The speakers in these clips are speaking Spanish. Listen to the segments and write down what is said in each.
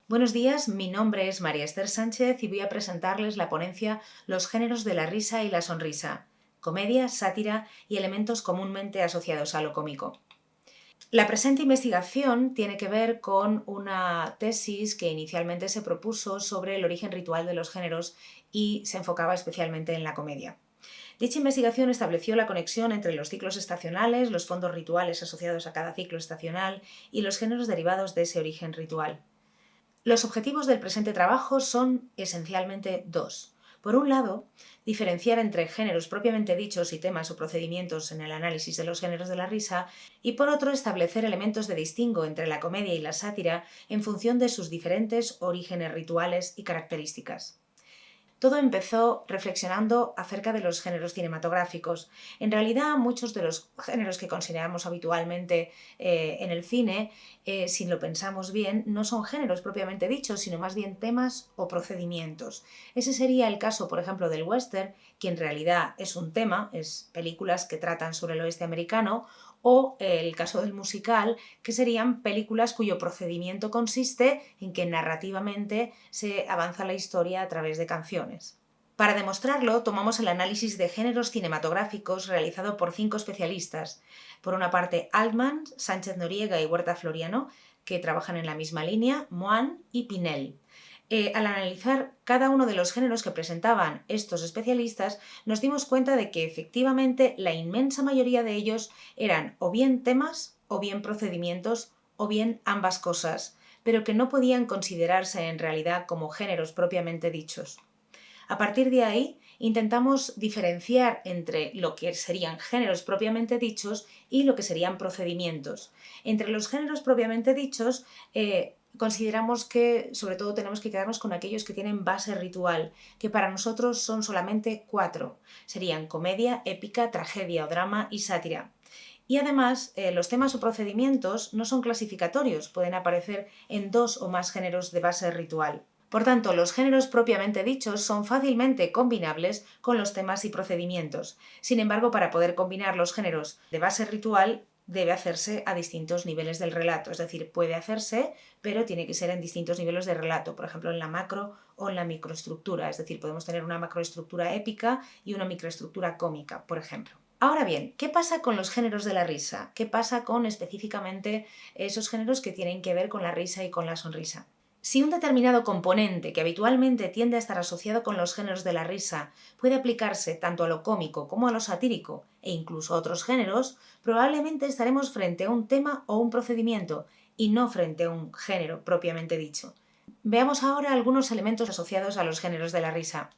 Buenos días, mi nombre es María Esther Sánchez y voy a presentarles la ponencia Los géneros de la risa y la sonrisa, comedia, sátira y elementos comúnmente asociados a lo cómico. La presente investigación tiene que ver con una tesis que inicialmente se propuso sobre el origen ritual de los géneros y se enfocaba especialmente en la comedia. Dicha investigación estableció la conexión entre los ciclos estacionales, los fondos rituales asociados a cada ciclo estacional y los géneros derivados de ese origen ritual. Los objetivos del presente trabajo son esencialmente dos. Por un lado, diferenciar entre géneros propiamente dichos y temas o procedimientos en el análisis de los géneros de la risa, y por otro, establecer elementos de distingo entre la comedia y la sátira en función de sus diferentes orígenes rituales y características. Todo empezó reflexionando acerca de los géneros cinematográficos. En realidad, muchos de los géneros que consideramos habitualmente en el cine, si lo pensamos bien, no son géneros propiamente dichos, sino más bien temas o procedimientos. Ese sería el caso, por ejemplo, del western, que en realidad es un tema, es películas que tratan sobre el oeste americano, o el caso del musical, que serían películas cuyo procedimiento consiste en que narrativamente se avanza la historia a través de canciones. Para demostrarlo, tomamos el análisis de géneros cinematográficos realizado por 5 especialistas. Por una parte, Altman, Sánchez Noriega y Huerta Floriano, que trabajan en la misma línea, Moine y Pinel. Al analizar cada uno de los géneros que presentaban estos especialistas, nos dimos cuenta de que efectivamente la inmensa mayoría de ellos eran o bien temas, o bien procedimientos, o bien ambas cosas, pero que no podían considerarse en realidad como géneros propiamente dichos. A partir de ahí, intentamos diferenciar entre lo que serían géneros propiamente dichos y lo que serían procedimientos. Entre los géneros propiamente dichos, consideramos que sobre todo tenemos que quedarnos con aquellos que tienen base ritual, que para nosotros son solamente 4. Serían comedia, épica, tragedia o drama y sátira. Y además, los temas o procedimientos no son clasificatorios, pueden aparecer en 2 o más géneros de base ritual. Por tanto, los géneros propiamente dichos son fácilmente combinables con los temas y procedimientos. Sin embargo, para poder combinar los géneros de base ritual, debe hacerse a distintos niveles del relato. Es decir, puede hacerse, pero tiene que ser en distintos niveles de relato, por ejemplo, en la macro o en la microestructura. Es decir, podemos tener una macroestructura épica y una microestructura cómica, por ejemplo. Ahora bien, ¿qué pasa con los géneros de la risa? ¿Qué pasa con específicamente esos géneros que tienen que ver con la risa y con la sonrisa? Si un determinado componente que habitualmente tiende a estar asociado con los géneros de la risa puede aplicarse tanto a lo cómico como a lo satírico e incluso a otros géneros, probablemente estaremos frente a un tema o un procedimiento y no frente a un género propiamente dicho. Veamos ahora algunos elementos asociados a los géneros de la risa.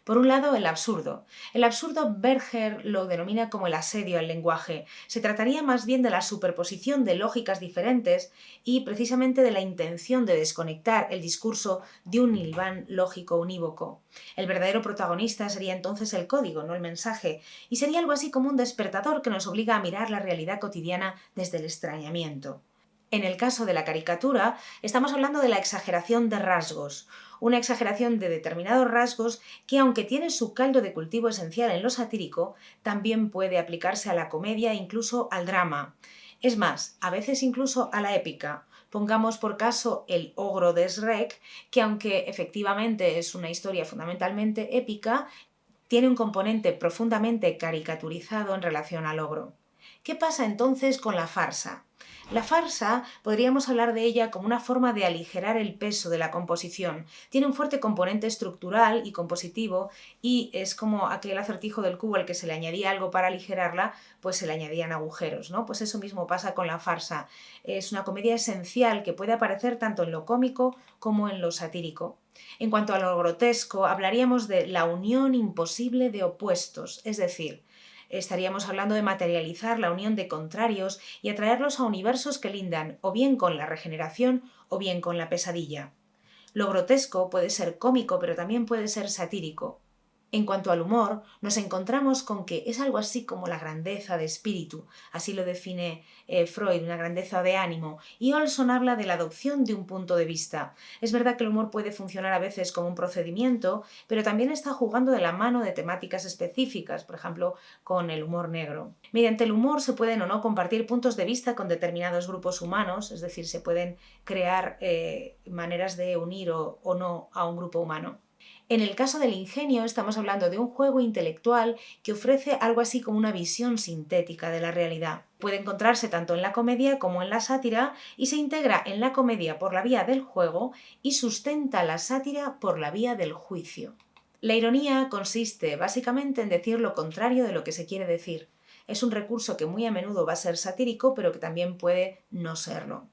Por un lado, el absurdo. El absurdo Berger lo denomina como el asedio al lenguaje. Se trataría más bien de la superposición de lógicas diferentes y precisamente de la intención de desconectar el discurso de un hilván lógico unívoco. El verdadero protagonista sería entonces el código, no el mensaje, y sería algo así como un despertador que nos obliga a mirar la realidad cotidiana desde el extrañamiento. En el caso de la caricatura, estamos hablando de la exageración de rasgos, una exageración de determinados rasgos que, aunque tiene su caldo de cultivo esencial en lo satírico, también puede aplicarse a la comedia e incluso al drama. Es más, a veces incluso a la épica. Pongamos por caso el ogro de Shrek, que aunque efectivamente es una historia fundamentalmente épica, tiene un componente profundamente caricaturizado en relación al ogro. ¿Qué pasa entonces con la farsa? La farsa podríamos hablar de ella como una forma de aligerar el peso de la composición. Tiene un fuerte componente estructural y compositivo y es como aquel acertijo del cubo al que se le añadía algo para aligerarla, pues se le añadían agujeros, ¿no? Pues eso mismo pasa con la farsa. Es una comedia esencial que puede aparecer tanto en lo cómico como en lo satírico. En cuanto a lo grotesco, hablaríamos de la unión imposible de opuestos, es decir, estaríamos hablando de materializar la unión de contrarios y atraerlos a universos que lindan o bien con la regeneración o bien con la pesadilla. Lo grotesco puede ser cómico, pero también puede ser satírico. En cuanto al humor, nos encontramos con que es algo así como la grandeza de espíritu, así lo define Freud, una grandeza de ánimo, y Olson habla de la adopción de un punto de vista. Es verdad que el humor puede funcionar a veces como un procedimiento, pero también está jugando de la mano de temáticas específicas, por ejemplo, con el humor negro. Mediante el humor se pueden o no compartir puntos de vista con determinados grupos humanos, es decir, se pueden crear maneras de unir o no a un grupo humano. En el caso del ingenio estamos hablando de un juego intelectual que ofrece algo así como una visión sintética de la realidad. Puede encontrarse tanto en la comedia como en la sátira y se integra en la comedia por la vía del juego y sustenta la sátira por la vía del juicio. La ironía consiste básicamente en decir lo contrario de lo que se quiere decir. Es un recurso que muy a menudo va a ser satírico, pero que también puede no serlo.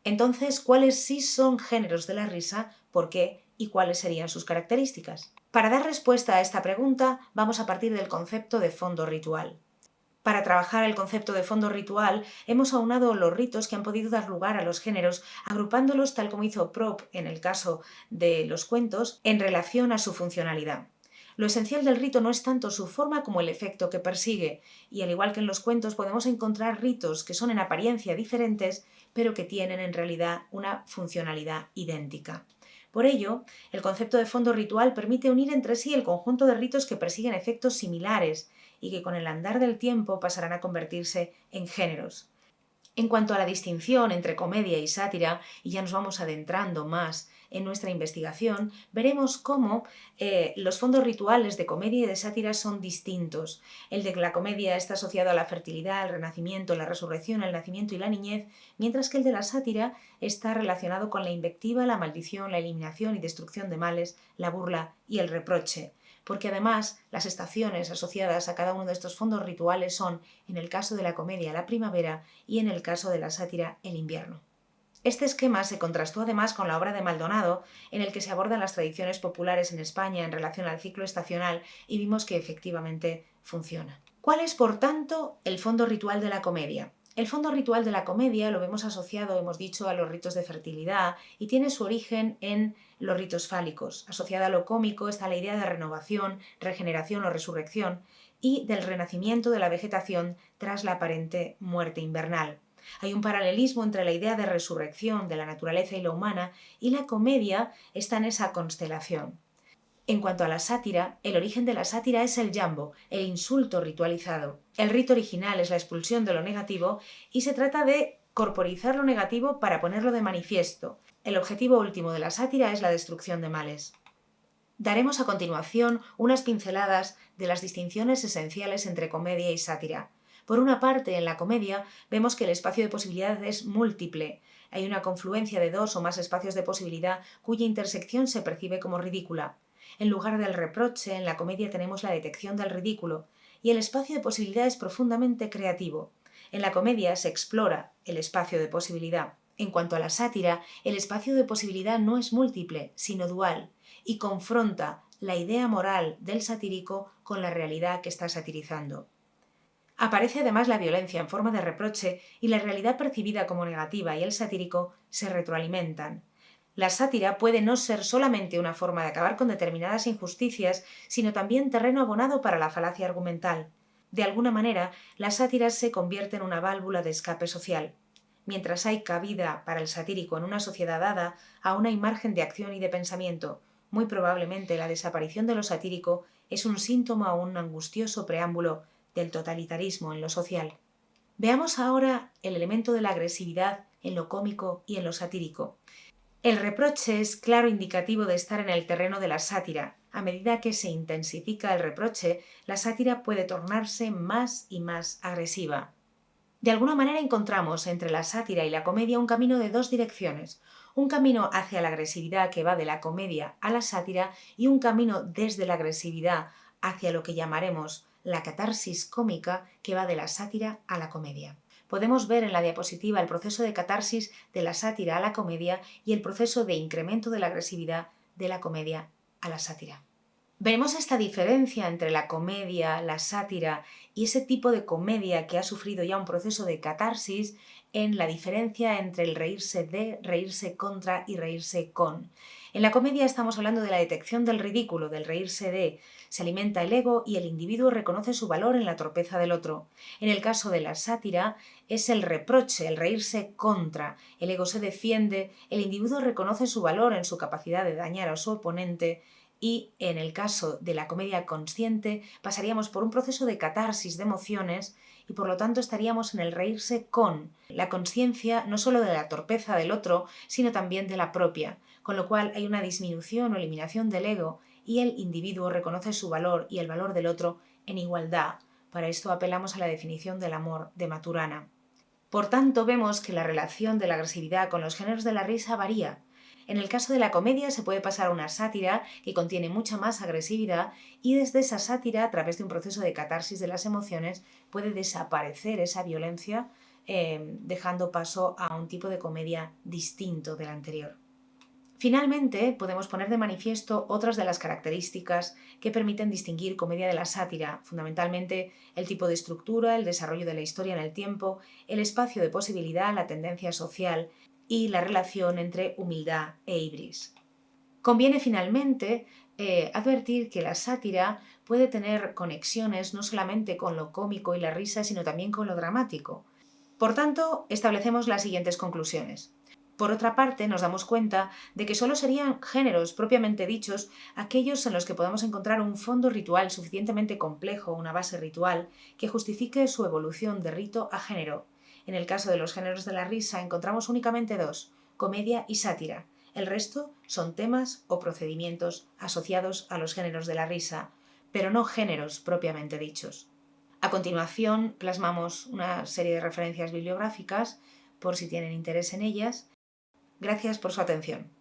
Entonces, ¿cuáles sí son géneros de la risa? ¿Por qué? ¿Y cuáles serían sus características? Para dar respuesta a esta pregunta, vamos a partir del concepto de fondo ritual. Para trabajar el concepto de fondo ritual, hemos aunado los ritos que han podido dar lugar a los géneros, agrupándolos tal como hizo Propp en el caso de los cuentos, en relación a su funcionalidad. Lo esencial del rito no es tanto su forma como el efecto que persigue, y al igual que en los cuentos podemos encontrar ritos que son en apariencia diferentes, pero que tienen en realidad una funcionalidad idéntica. Por ello, el concepto de fondo ritual permite unir entre sí el conjunto de ritos que persiguen efectos similares y que con el andar del tiempo pasarán a convertirse en géneros. En cuanto a la distinción entre comedia y sátira, y ya nos vamos adentrando más en nuestra investigación, veremos cómo los fondos rituales de comedia y de sátira son distintos. El de la comedia está asociado a la fertilidad, el renacimiento, la resurrección, el nacimiento y la niñez, mientras que el de la sátira está relacionado con la invectiva, la maldición, la eliminación y destrucción de males, la burla y el reproche. Porque además las estaciones asociadas a cada uno de estos fondos rituales son, en el caso de la comedia, la primavera y en el caso de la sátira, el invierno. Este esquema se contrastó además con la obra de Maldonado, en el que se abordan las tradiciones populares en España en relación al ciclo estacional y vimos que efectivamente funciona. ¿Cuál es, por tanto, el fondo ritual de la comedia? El fondo ritual de la comedia lo vemos asociado, hemos dicho, a los ritos de fertilidad y tiene su origen en los ritos fálicos. Asociada a lo cómico está la idea de renovación, regeneración o resurrección y del renacimiento de la vegetación tras la aparente muerte invernal. Hay un paralelismo entre la idea de resurrección de la naturaleza y la humana y la comedia está en esa constelación. En cuanto a la sátira, el origen de la sátira es el jambo, el insulto ritualizado. El rito original es la expulsión de lo negativo y se trata de corporizar lo negativo para ponerlo de manifiesto. El objetivo último de la sátira es la destrucción de males. Daremos a continuación unas pinceladas de las distinciones esenciales entre comedia y sátira. Por una parte, en la comedia vemos que el espacio de posibilidad es múltiple. Hay una confluencia de dos o más espacios de posibilidad cuya intersección se percibe como ridícula. En lugar del reproche, en la comedia tenemos la detección del ridículo, y el espacio de posibilidad es profundamente creativo. En la comedia se explora el espacio de posibilidad. En cuanto a la sátira, el espacio de posibilidad no es múltiple, sino dual, y confronta la idea moral del satírico con la realidad que está satirizando. Aparece además la violencia en forma de reproche y la realidad percibida como negativa y el satírico se retroalimentan. La sátira puede no ser solamente una forma de acabar con determinadas injusticias, sino también terreno abonado para la falacia argumental. De alguna manera, la sátira se convierte en una válvula de escape social. Mientras hay cabida para el satírico en una sociedad dada, aún hay margen de acción y de pensamiento. Muy probablemente la desaparición de lo satírico es un síntoma o un angustioso preámbulo del totalitarismo en lo social. Veamos ahora el elemento de la agresividad en lo cómico y en lo satírico. El reproche es claro indicativo de estar en el terreno de la sátira. A medida que se intensifica el reproche, la sátira puede tornarse más y más agresiva. De alguna manera encontramos entre la sátira y la comedia un camino de dos direcciones, un camino hacia la agresividad que va de la comedia a la sátira y un camino desde la agresividad hacia lo que llamaremos la catarsis cómica que va de la sátira a la comedia. Podemos ver en la diapositiva el proceso de catarsis de la sátira a la comedia y el proceso de incremento de la agresividad de la comedia a la sátira. Veremos esta diferencia entre la comedia, la sátira y ese tipo de comedia que ha sufrido ya un proceso de catarsis en la diferencia entre el reírse de, reírse contra y reírse con. En la comedia estamos hablando de la detección del ridículo, del reírse de. Se alimenta el ego y el individuo reconoce su valor en la torpeza del otro. En el caso de la sátira es el reproche, el reírse contra. El ego se defiende, el individuo reconoce su valor en su capacidad de dañar a su oponente y en el caso de la comedia consciente pasaríamos por un proceso de catarsis de emociones y por lo tanto estaríamos en el reírse con la conciencia no solo de la torpeza del otro, sino también de la propia, con lo cual hay una disminución o eliminación del ego y el individuo reconoce su valor y el valor del otro en igualdad. Para esto apelamos a la definición del amor de Maturana. Por tanto, vemos que la relación de la agresividad con los géneros de la risa varía. En el caso de la comedia se puede pasar a una sátira que contiene mucha más agresividad y desde esa sátira, a través de un proceso de catarsis de las emociones, puede desaparecer esa violencia, dejando paso a un tipo de comedia distinto del anterior. Finalmente, podemos poner de manifiesto otras de las características que permiten distinguir comedia de la sátira, fundamentalmente el tipo de estructura, el desarrollo de la historia en el tiempo, el espacio de posibilidad, la tendencia social y la relación entre humildad e ibris. Conviene finalmente advertir que la sátira puede tener conexiones no solamente con lo cómico y la risa, sino también con lo dramático. Por tanto, establecemos las siguientes conclusiones. Por otra parte, nos damos cuenta de que solo serían géneros propiamente dichos aquellos en los que podamos encontrar un fondo ritual suficientemente complejo, una base ritual, que justifique su evolución de rito a género. En el caso de los géneros de la risa encontramos únicamente dos, comedia y sátira. El resto son temas o procedimientos asociados a los géneros de la risa, pero no géneros propiamente dichos. A continuación, plasmamos una serie de referencias bibliográficas por si tienen interés en ellas. Gracias por su atención.